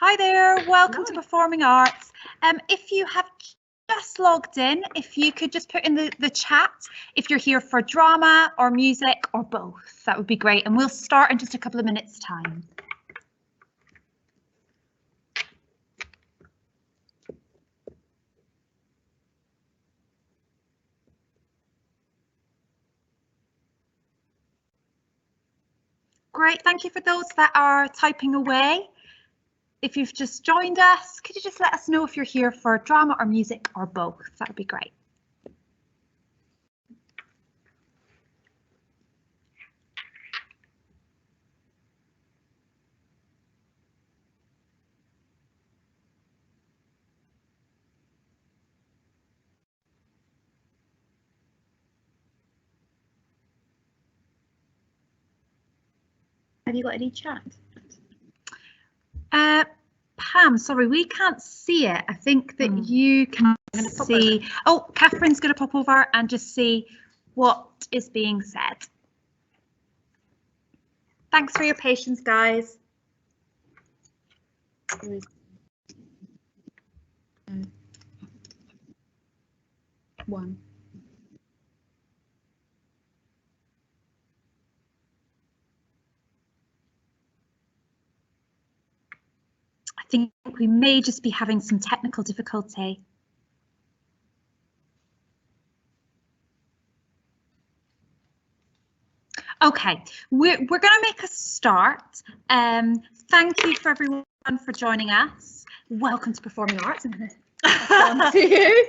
Hi there, welcome to Performing Arts. If you have just logged in, if you could just put in the chat if you're here for drama or music or both, that would be great. And we'll start in just a couple of minutes' time. Great, thank you for those that are typing away. If you've just joined us, could you just let us know if you're here for drama or music or both? That would be great. Have you got any chat? Pam, sorry, we can't see it. I think that you can see. Oh, Catherine's going to pop over and just see what is being said. Thanks for your patience, guys. One. I think we may just be having some technical difficulty. Okay, we're going to make a start. Thank you for everyone for joining us. Welcome to Performing Arts. To you.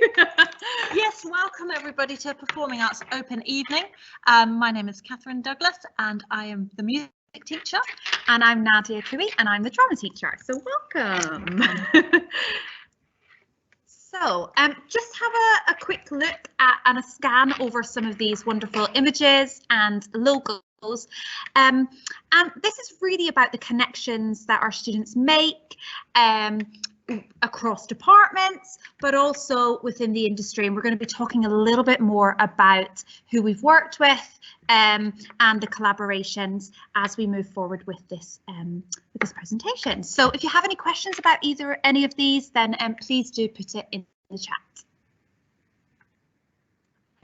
Yes, welcome everybody to Performing Arts Open Evening. My name is Catherine Douglas and I am the music teacher. And I'm Nadia Cooey and I'm the drama teacher. So welcome. So just have a quick look at and a scan over some of these wonderful images and logos. And this is really about the connections that our students make across departments, but also within the industry. And we're going to be talking a little bit more about who we've worked with and the collaborations as we move forward with this presentation. So if you have any questions about any of these, then please do put it in the chat.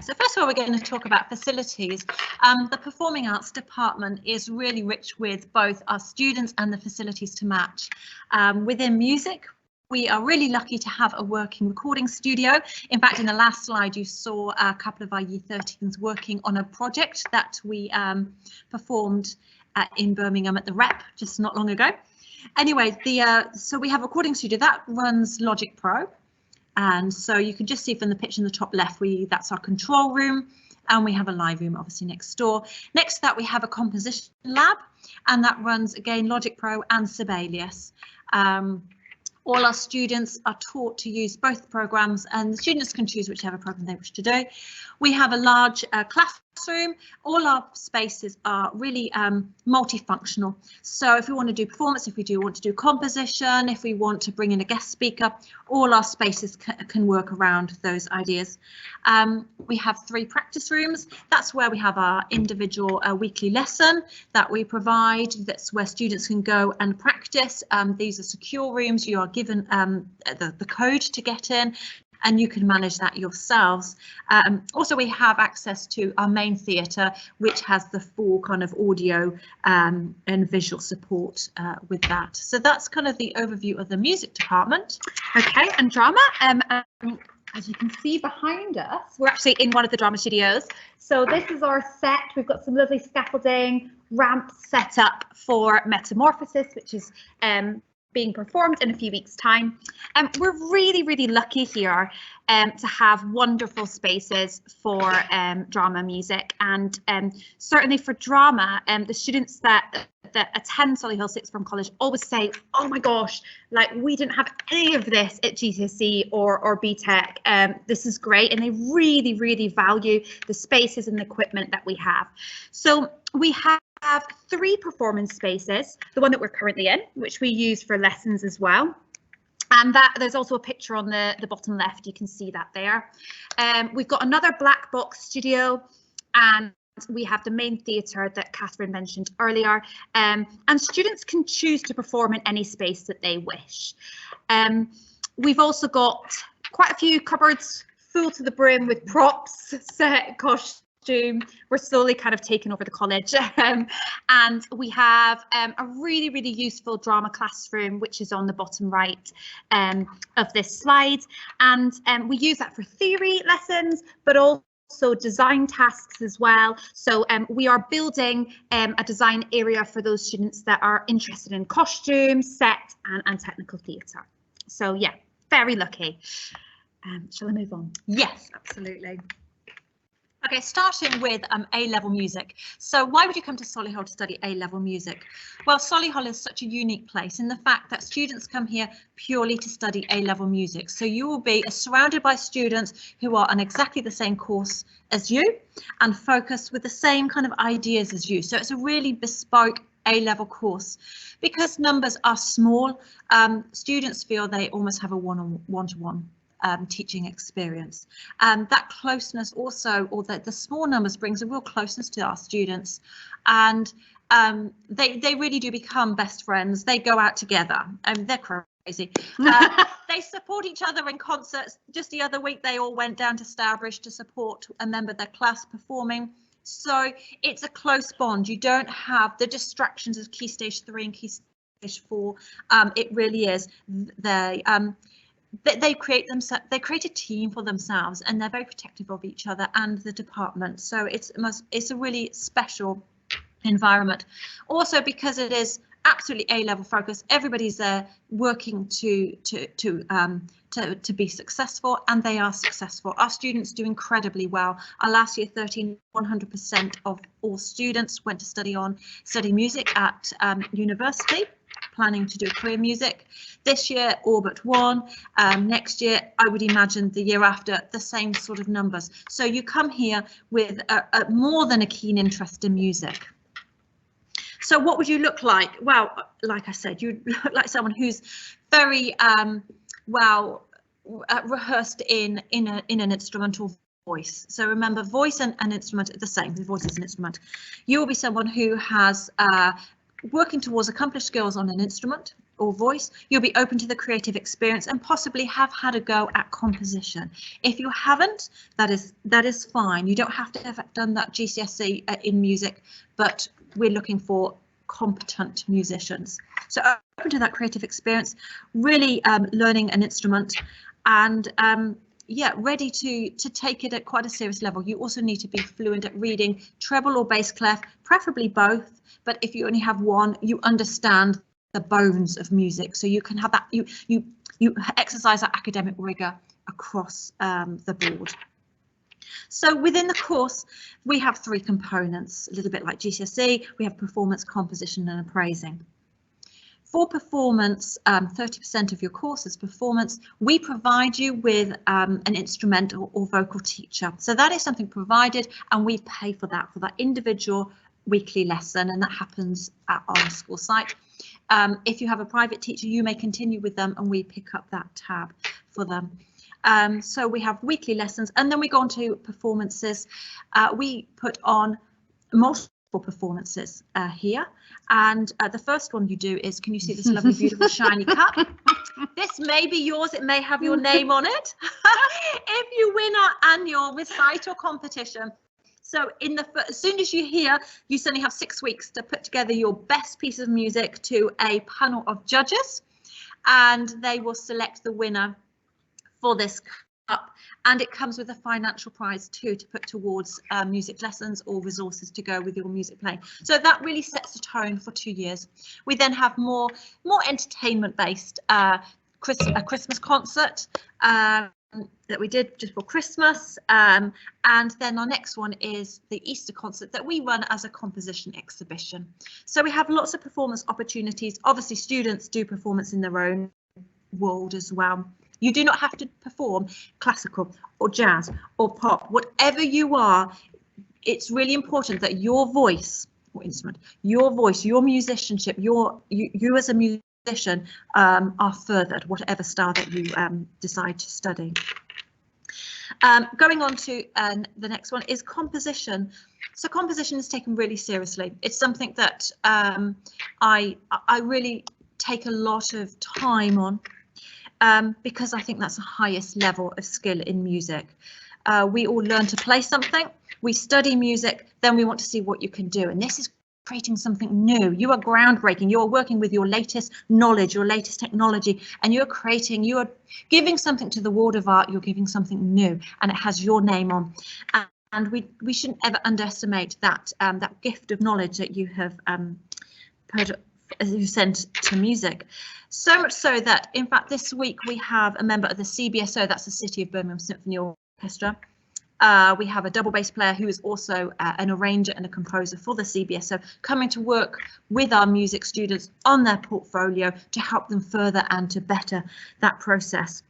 So first of all, we're going to talk about facilities. The Performing Arts department is really rich with both our students and the facilities to match. Within music, we are really lucky to have a working recording studio. In fact, in the last slide, you saw a couple of our Year 13s working on a project that we performed in Birmingham at the Rep just not long ago. Anyway, so we have a recording studio that runs Logic Pro. And so you can just see from the picture in the top left, that's our control room. And we have a live room obviously next door. Next to that, we have a composition lab, and that runs again Logic Pro and Sibelius. All our students are taught to use both programs and the students can choose whichever program they wish to do. We have a large classroom. All our spaces are really multifunctional. So if we want to do performance, if we do want to do composition, if we want to bring in a guest speaker, all our spaces can work around those ideas. We have 3 practice rooms. That's where we have our individual weekly lesson that we provide. That's where students can go and practice. These are secure rooms. You are given the code to get in, and you can manage that yourselves. Also, we have access to our main theatre, which has the full kind of audio and visual support with that. So that's kind of the overview of the music department. Okay, and drama. As you can see behind us, we're actually in one of the drama studios. So this is our set. We've got some lovely scaffolding, ramps set up for Metamorphosis, which is being performed in a few weeks' time. We're really, really lucky here to have wonderful spaces for drama music, and certainly for drama, the students that attend Solihull Sixth Form College always say, oh my gosh, like we didn't have any of this at GCSE or BTEC. This is great, and they really, really value the spaces and the equipment that we have. So we have 3 performance spaces, the one that we're currently in, which we use for lessons as well. And that there's also a picture on the bottom left, you can see that there. We've got another black box studio, and we have the main theatre that Catherine mentioned earlier, and students can choose to perform in any space that they wish. We've also got quite a few cupboards full to the brim with props, set, costume. We're slowly kind of taking over the college, and we have a really, really useful drama classroom, which is on the bottom right of this slide, and we use that for theory lessons, but also design tasks as well. So we are building a design area for those students that are interested in costume, set, and technical theatre. So yeah, very lucky. Shall I move on? Yes, absolutely. Okay, starting with A-level music. So why would you come to Solihull to study A-level music? Well, Solihull is such a unique place in the fact that students come here purely to study A-level music. So you will be surrounded by students who are on exactly the same course as you and focused with the same kind of ideas as you. So it's a really bespoke A-level course. Because numbers are small, students feel they almost have a one-to-one teaching experience. That closeness also, or the small numbers, brings a real closeness to our students, and they really do become best friends. They go out together, and they're crazy. They support each other in concerts. Just the other week, they all went down to Stourbridge to support a member of their class performing. So it's a close bond. You don't have the distractions of Key Stage 3 and Key Stage 4. It really is. They create a team for themselves, and they're very protective of each other and the department. So it's a really special environment. Also, because it is absolutely A-level focus, everybody's there working to be successful, and they are successful. Our students do incredibly well. Our last year 100% of all students went to study music at university, planning to do a career in music. This year, all but one. Next year, I would imagine the year after, the same sort of numbers. So you come here with a more than a keen interest in music. So what would you look like? Well, like I said, you look like someone who's very well rehearsed in an instrumental voice. So remember, voice and instrument are the same. The voice is an instrument. You will be someone who has working towards accomplished skills on an instrument or voice. You'll be open to the creative experience and possibly have had a go at composition. If you haven't, that is fine. You don't have to have done that GCSE in music, but we're looking for competent musicians. So open to that creative experience, really learning an instrument, and yeah, ready to take it at quite a serious level. You also need to be fluent at reading treble or bass clef, preferably both. But if you only have one, you understand the bones of music, so you can have that. You exercise that academic rigor across the board. So within the course, we have three components, a little bit like GCSE. We have performance, composition, and appraising. For performance, 30% of your course is performance. We provide you with an instrumental or vocal teacher. So that is something provided, and we pay for that individual weekly lesson, and that happens at our school site. If you have a private teacher, you may continue with them, and we pick up that tab for them. So we have weekly lessons, and then we go on to performances. We put on multiple performances here, and the first one you do is, can you see this lovely beautiful shiny cup? This may be yours, it may have your name on it. If you win our annual recital competition, so as soon as you're here, you suddenly have 6 weeks to put together your best piece of music to a panel of judges, and they will select the winner for this cup, and it comes with a financial prize too to put towards music lessons or resources to go with your music playing. So that really sets the tone for 2 years. We then have more entertainment based a Christmas concert that we did just for Christmas, and then our next one is the Easter concert that we run as a composition exhibition. So we have lots of performance opportunities. Obviously students do performance in their own world as well. You do not have to perform classical or jazz or pop, whatever you are. It's really important that your voice or instrument, your voice, your musicianship, you as a musician are furthered, whatever style that you decide to study. Going on to the next one is composition. So composition is taken really seriously. It's something that I really take a lot of time on because I think that's the highest level of skill in music. We all learn to play something, we study music, then we want to see what you can do. And this is creating something new. You are groundbreaking. You are working with your latest knowledge, your latest technology, and you are giving something to the world of art. You're giving something new, and it has your name on. And we shouldn't ever underestimate that that gift of knowledge that you have sent to music. So much so that, in fact, this week we have a member of the CBSO, that's the City of Birmingham Symphony Orchestra. We have a double bass player who is also an arranger and a composer for the CBSO, coming to work with our music students on their portfolio to help them further and to better that process.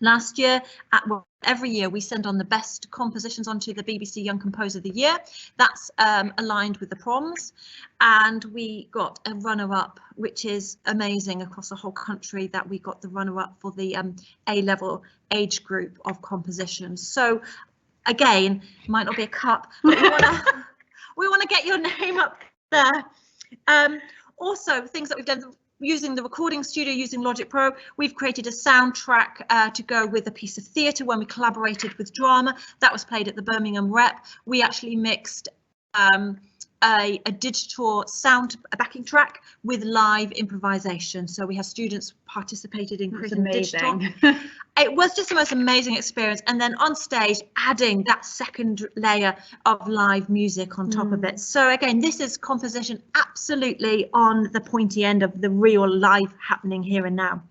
Last year, every year we send on the best compositions onto the BBC Young Composer of the Year. That's aligned with the proms, and we got a runner-up, which is amazing across the whole country, that we got the runner-up for the A-level age group of compositions. So again, might not be a cup, but we want to get your name up there. Also, things that we've done using the recording studio, using Logic Pro, we've created a soundtrack to go with a piece of theatre when we collaborated with drama. That was played at the Birmingham Rep. We actually mixed a digital sound backing track with live improvisation. So we have students participated in creating digital. It was just the most amazing experience. And then on stage, adding that second layer of live music on top of it. So again, this is composition absolutely on the pointy end of the real life happening here and now.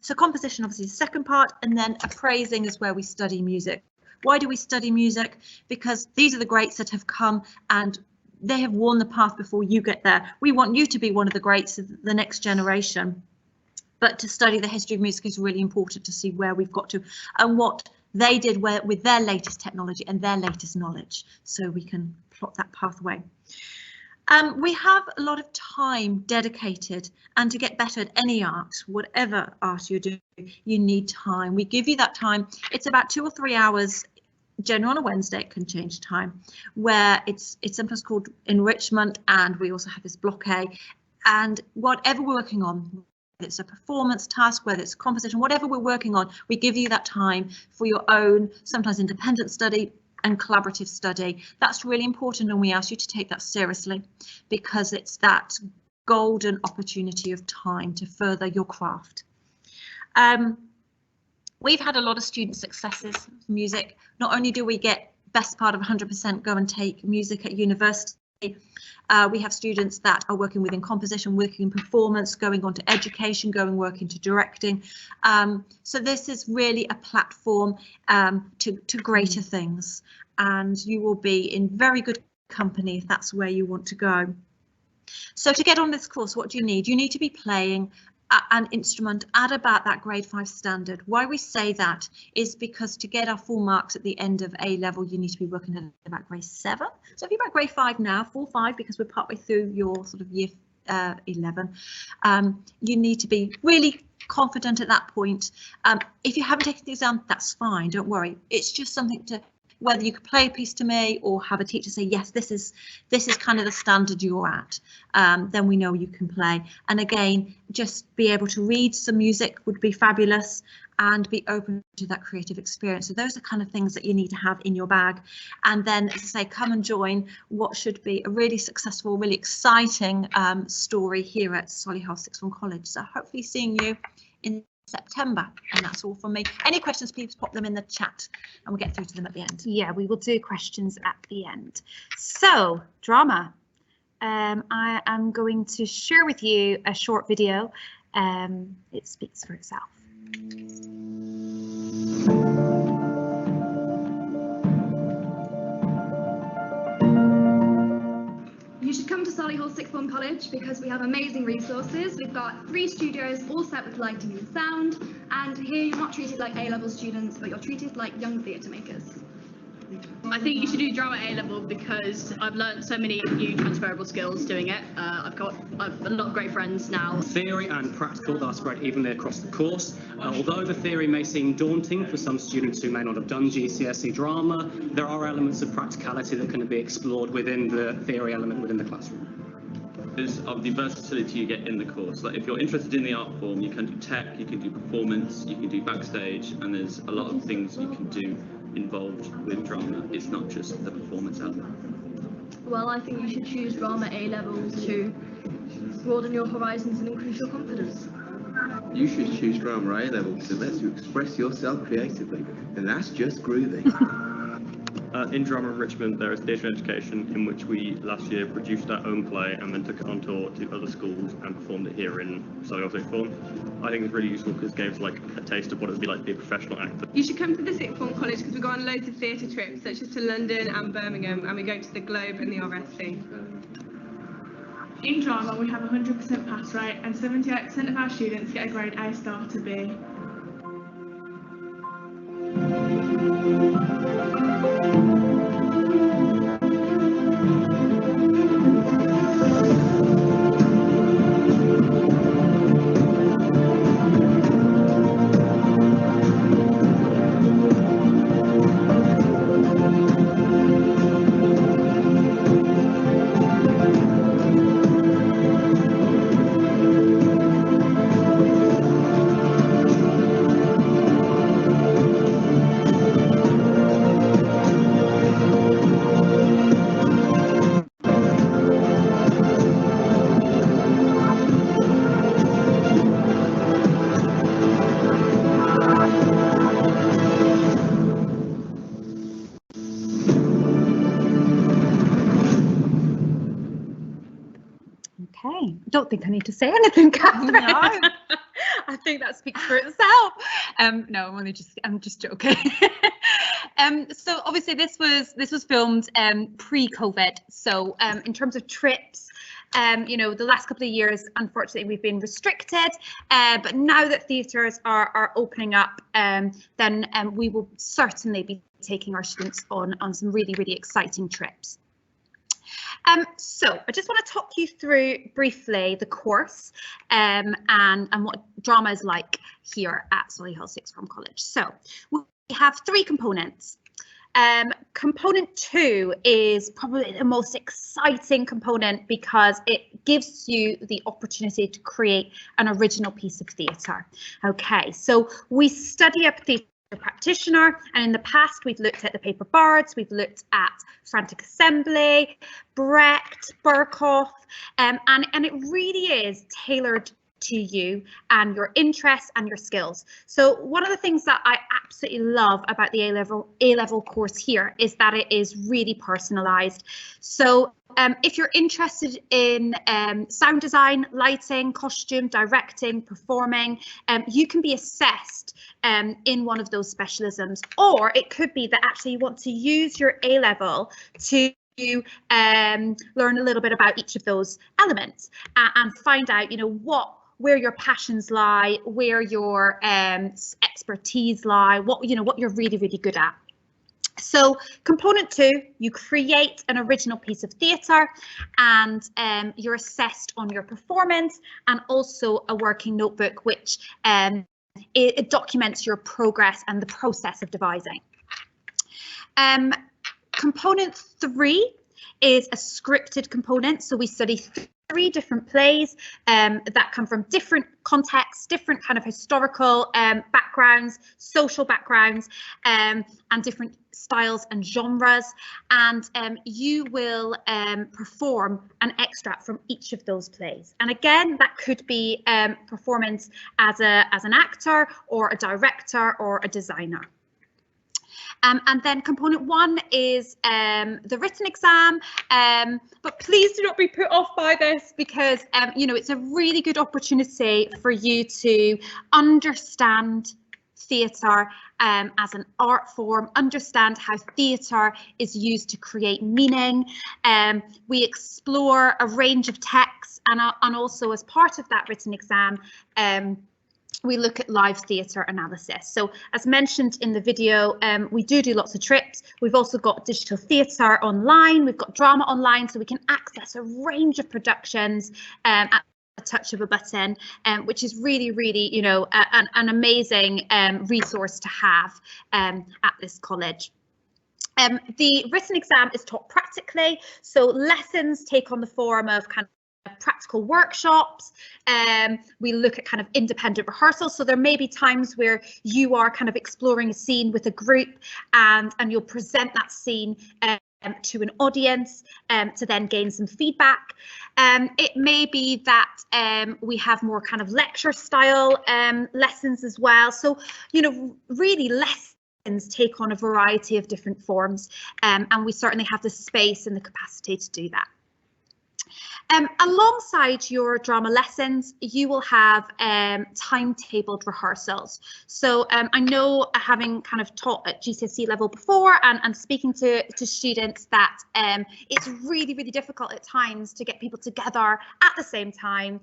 So composition obviously is the second part, and then appraising is where we study music. Why do we study music? Because these are the greats that have come and they have worn the path before you get there. We want you to be one of the greats of the next generation. But to study the history of music is really important to see where we've got to and what they did with their latest technology and their latest knowledge, so we can plot that pathway. We have a lot of time dedicated, and to get better at any art, whatever art you're doing, you need time. We give you that time. It's about 2 or 3 hours. Generally on a Wednesday, it can change time, where it's sometimes called enrichment, and we also have this block A. And whatever we're working on, whether it's a performance task, whether it's a composition, whatever we're working on, we give you that time for your own, sometimes independent study and collaborative study. That's really important, and we ask you to take that seriously, because it's that golden opportunity of time to further your craft. We've had a lot of student successes with music. Not only do we get best part of 100% go and take music at university, we have students that are working within composition, working in performance, going on to education, work into directing. So this is really a platform to greater things, and you will be in very good company if that's where you want to go. So to get on this course, what do you need? You need to be playing an instrument at about that grade 5 standard. Why we say that is because to get our full marks at the end of A level, you need to be working at about grade 7. So if you're about grade 5 now, full 5, because we're partway through your sort of year 11, you need to be really confident at that point. If you haven't taken the exam, that's fine, don't worry. It's just something to, whether you could play a piece to me or have a teacher say, yes, this is kind of the standard you're at, then we know you can play. And again, just be able to read some music would be fabulous, and be open to that creative experience. So those are kind of things that you need to have in your bag. And then, as I say, come and join what should be a really successful, really exciting story here at Solihull Sixth Form College. So hopefully seeing you in September. And that's all from me. Any questions, please pop them in the chat and we'll get through to them at the end. Yeah, we will do questions at the end. So drama, I am going to share with you a short video. It speaks for itself. You should come to Solihull Sixth Form College because we have amazing resources. We've got 3 studios all set with lighting and sound, and here you're not treated like A-level students, but you're treated like young theatre makers. I think you should do drama A-level because I've learned so many new transferable skills doing it. I've a lot of great friends now. Theory and practical are spread evenly across the course. Although the theory may seem daunting for some students who may not have done GCSE drama, there are elements of practicality that can be explored within the theory element within the classroom. Of the versatility you get in the course. Like if you're interested in the art form, you can do tech, you can do performance, you can do backstage, and there's a lot of things you can do involved with drama. It's not just the performance element. Well, I think you should choose drama A-level to broaden your horizons and increase your confidence. You should choose drama A-level because it lets you express yourself creatively, and that's just groovy. In drama enrichment, there is theatre education, in which we last year produced our own play and then took it on tour to other schools and performed it here in Solihull Sixth Form. I think it's really useful because it gave us like a taste of what it would be like to be a professional actor. You should come to the Sixth Form College because we go on loads of theatre trips, such as to London and Birmingham, and we go to the Globe and the RSC. In drama, we have 100% pass rate, and 78% of our students get a grade A star to B. Okay, I don't think I need to say anything, Catherine. No. I think that speaks for itself. No, I'm just joking. So obviously this was filmed pre-COVID. So in terms of trips, you know, the last couple of years, unfortunately, we've been restricted. But now that theatres are opening up, then we will certainly be taking our students on some really, really exciting trips. So I just want to talk you through briefly the course and what drama is like here at Solihull Sixth Form College. So we have three components. Component 2 is probably the most exciting component because it gives you the opportunity to create an original piece of theatre. Okay, so we study up theatre practitioner, and in the past we've looked at the Paper Bards, we've looked at Frantic Assembly, Brecht, Berkhoff, and it really is tailored to you and your interests and your skills. So one of the things that I absolutely love about the A-level course here is that it is really personalised. So if you're interested in sound design, lighting, costume, directing, performing, you can be assessed in one of those specialisms, or it could be that actually you want to use your A-level to learn a little bit about each of those elements and find out, you know, where your passions lie, where your expertise lie, what you're really, really good at. So component 2, you create an original piece of theatre, and you're assessed on your performance, and also a working notebook which it documents your progress and the process of devising. Component 3 is a scripted component, so we study 3 different plays that come from different contexts, different kind of historical backgrounds, social backgrounds, and different styles and genres, and you will perform an extract from each of those plays. And again, that could be performance as an actor or a director or a designer. And then component 1 is the written exam, but please do not be put off by this because you know, it's a really good opportunity for you to understand theatre as an art form, understand how theatre is used to create meaning. We explore a range of texts, and also as part of that written exam, we look at live theatre analysis. So as mentioned in the video, we do lots of trips. We've also got digital theatre online, we've got drama online, so we can access a range of productions at the touch of a button, which is really, really, you know, an amazing resource to have at this college. The written exam is taught practically, so lessons take on the form of kind of practical workshops. We look at kind of independent rehearsals, so there may be times where you are kind of exploring a scene with a group and you'll present that scene to an audience to then gain some feedback. It may be that we have more kind of lecture style lessons as well, so you know, really lessons take on a variety of different forms, and we certainly have the space and the capacity to do that. Alongside your drama lessons, you will have timetabled rehearsals. So I know, having kind of taught at GCSE level before and speaking to students, that it's really, really difficult at times to get people together at the same time.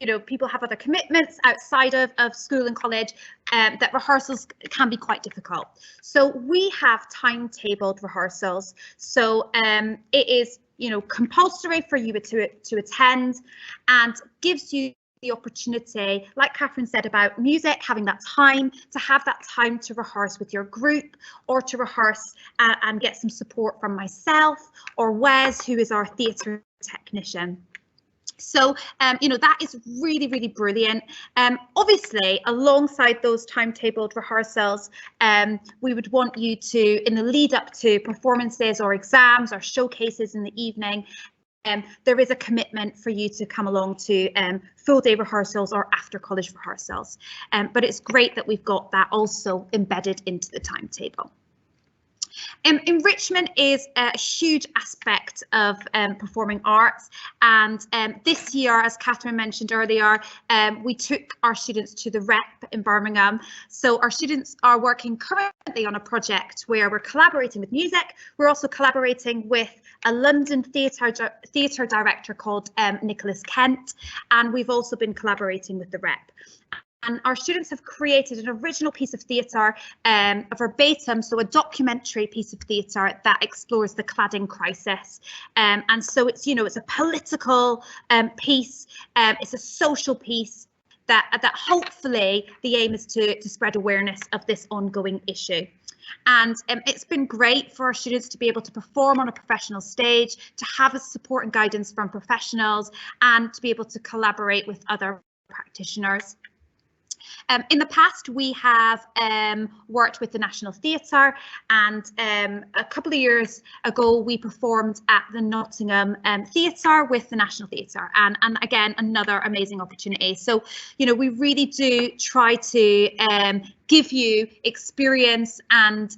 You know, people have other commitments outside of school and college, that rehearsals can be quite difficult. So we have timetabled rehearsals. So it is, you know, compulsory for you to attend, and gives you the opportunity, like Catherine said about music, having that time to rehearse with your group, or to rehearse and get some support from myself or Wes, who is our theatre technician. So, you know, that is really, really brilliant. Obviously, alongside those timetabled rehearsals, we would want you to, in the lead up to performances or exams or showcases in the evening, there is a commitment for you to come along to full day rehearsals or after college rehearsals. But it's great that we've got that also embedded into the timetable. Enrichment is a huge aspect of performing arts, and this year, as Catherine mentioned earlier, we took our students to the Rep in Birmingham. So our students are working currently on a project where we're collaborating with music. We're also collaborating with a London theatre director called Nicholas Kent, and we've also been collaborating with the Rep. And our students have created an original piece of theatre, a verbatim, so a documentary piece of theatre that explores the cladding crisis. And so it's, you know, it's a political piece, it's a social piece that hopefully the aim is to spread awareness of this ongoing issue. And it's been great for our students to be able to perform on a professional stage, to have a support and guidance from professionals, and to be able to collaborate with other practitioners. In the past, we have worked with the National Theatre, and a couple of years ago we performed at the Nottingham Theatre with the National Theatre, and again, another amazing opportunity. So, you know, we really do try to give you experience and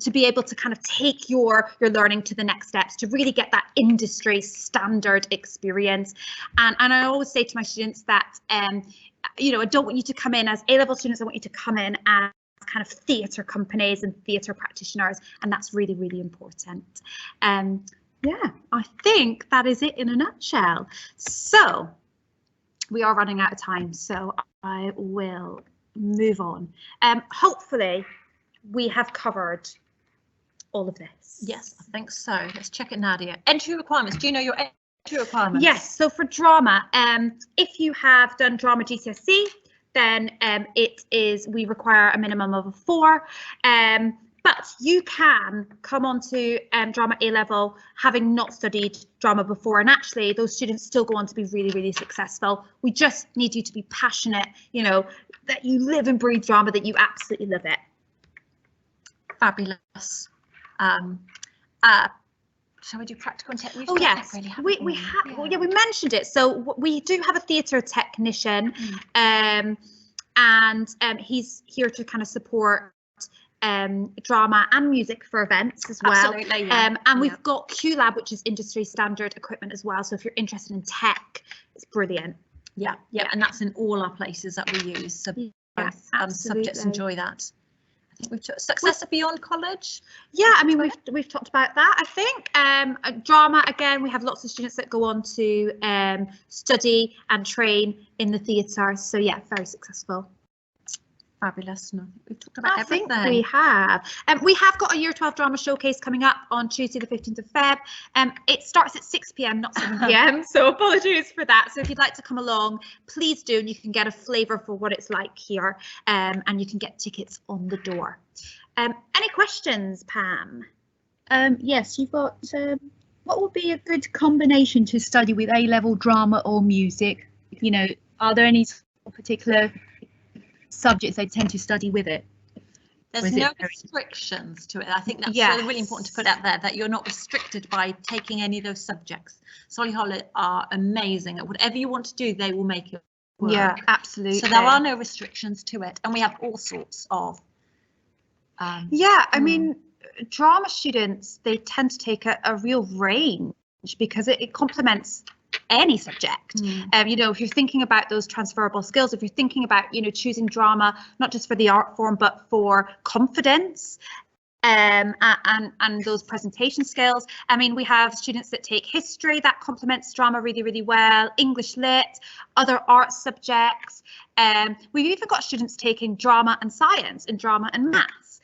to be able to kind of take your learning to the next steps, to really get that industry standard experience. And I always say to my students that you know, I don't want you to come in as A-level students, I want you to come in as kind of theatre companies and theatre practitioners, and that's really, really important. Yeah, I think that is it in a nutshell. So we are running out of time, so I will move on. Hopefully we have covered all of this. Yes, I think so. Let's check it, Nadia. Entry requirements. Do you know your entry requirements? Yes, so for drama, if you have done drama GCSE, then we require a minimum of a 4. But you can come on to drama A-level having not studied drama before, and actually those students still go on to be really, really successful. We just need you to be passionate, you know, that you live and breathe drama, that you absolutely love it. Fabulous. Shall we do practical and technique? Oh yes, really we have. Yeah. Well, yeah, we mentioned it. So we do have a theatre technician, and he's here to kind of support drama and music for events as well. Absolutely, yeah. And we've got QLab, which is industry standard equipment as well. So if you're interested in tech, it's brilliant. Yeah, yeah, and that's in all our places that we use. So both subjects enjoy that. I think we've talked success beyond college. Yeah, I mean, we've talked about that, I think. Drama, again, we have lots of students that go on to study and train in the theatre. So yeah, very successful. Fabulous. No, we've talked about everything. I think we have. We have got a Year 12 drama showcase coming up on Tuesday the 15th of Feb. It starts at 6 p.m, not 7 p.m, so apologies for that. So if you'd like to come along, please do, and you can get a flavour for what it's like here, and you can get tickets on the door. Any questions, Pam? Yes, you've got, what would be a good combination to study with A-level drama or music? You know, are there any particular subjects they tend to study with it? There's no restrictions to it. I think that's really important to put out there, that you're not restricted by taking any of those subjects. Solihull are amazing at whatever you want to do, they will make it work. Yeah, absolutely. So there are no restrictions to it, and we have all sorts of I mean, drama students, they tend to take a real range because it complements any subject. You know, if you're thinking about those transferable skills, if you're thinking about, you know, choosing drama not just for the art form but for confidence and those presentation skills. I mean, we have students that take history, that complements drama really, really well, English lit, other art subjects. We've even got students taking drama and science and drama and maths.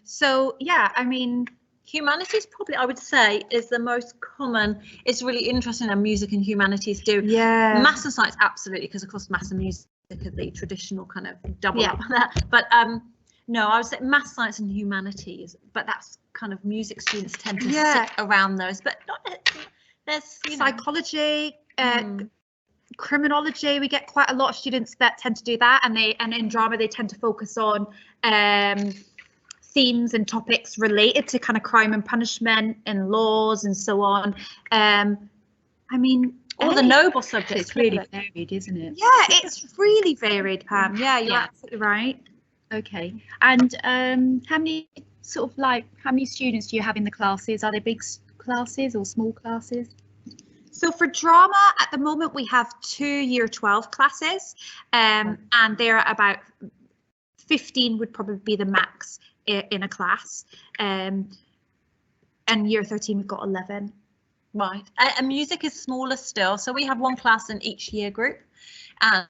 So yeah, I mean, humanities probably, I would say, is the most common. It's really interesting how music and humanities do. Yeah. Maths and science, absolutely, because of course maths and music are the traditional kind of double up on that. But no, I would say maths, science and humanities, but that's kind of music students tend to sit around those, but not, there's, you know, psychology, criminology, we get quite a lot of students that tend to do that, and in drama they tend to focus on themes and topics related to kind of crime and punishment and laws and so on. I mean, all the noble subjects. It's really varied, isn't it? Yeah, it's really varied, Pam. Yeah, you're absolutely right. Okay, and how many students do you have in the classes? Are they big classes or small classes? So for drama, at the moment we have 2 Year 12 classes, and they're about 15 would probably be the max in a class, and Year 13 we've got 11. Right, and music is smaller still, so we have one class in each year group, and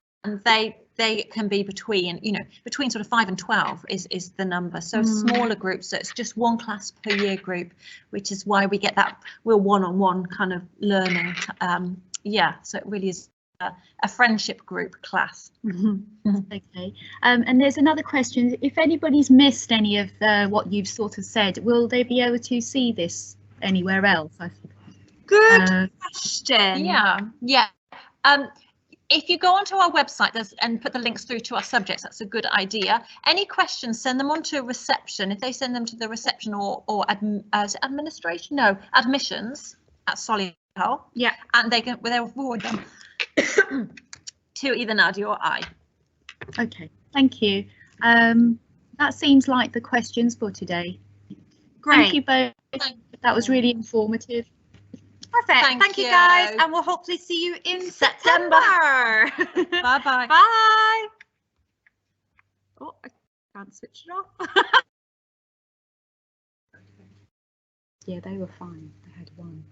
they can be between, you know, between sort of 5 and 12 is the number. So smaller groups, so it's just one class per year group, which is why we get that real one-on-one kind of learning. So it really is a friendship group class. Okay, and there's another question. If anybody's missed any of what you've sort of said, will they be able to see this anywhere else? Good question. Yeah. If you go onto our website and put the links through to our subjects, that's a good idea. Any questions, send them on to reception. If they send them to the reception or administration, no, admissions at Solihull. Yeah, and they'll forward them to either Nadia or I. Okay, thank you. That seems like the questions for today. Great. Thank you both. That was really informative. Perfect. Thank you guys, and we'll hopefully see you in September. Bye-bye. Bye. Oh, I can't switch it off. Yeah, they were fine. They had one.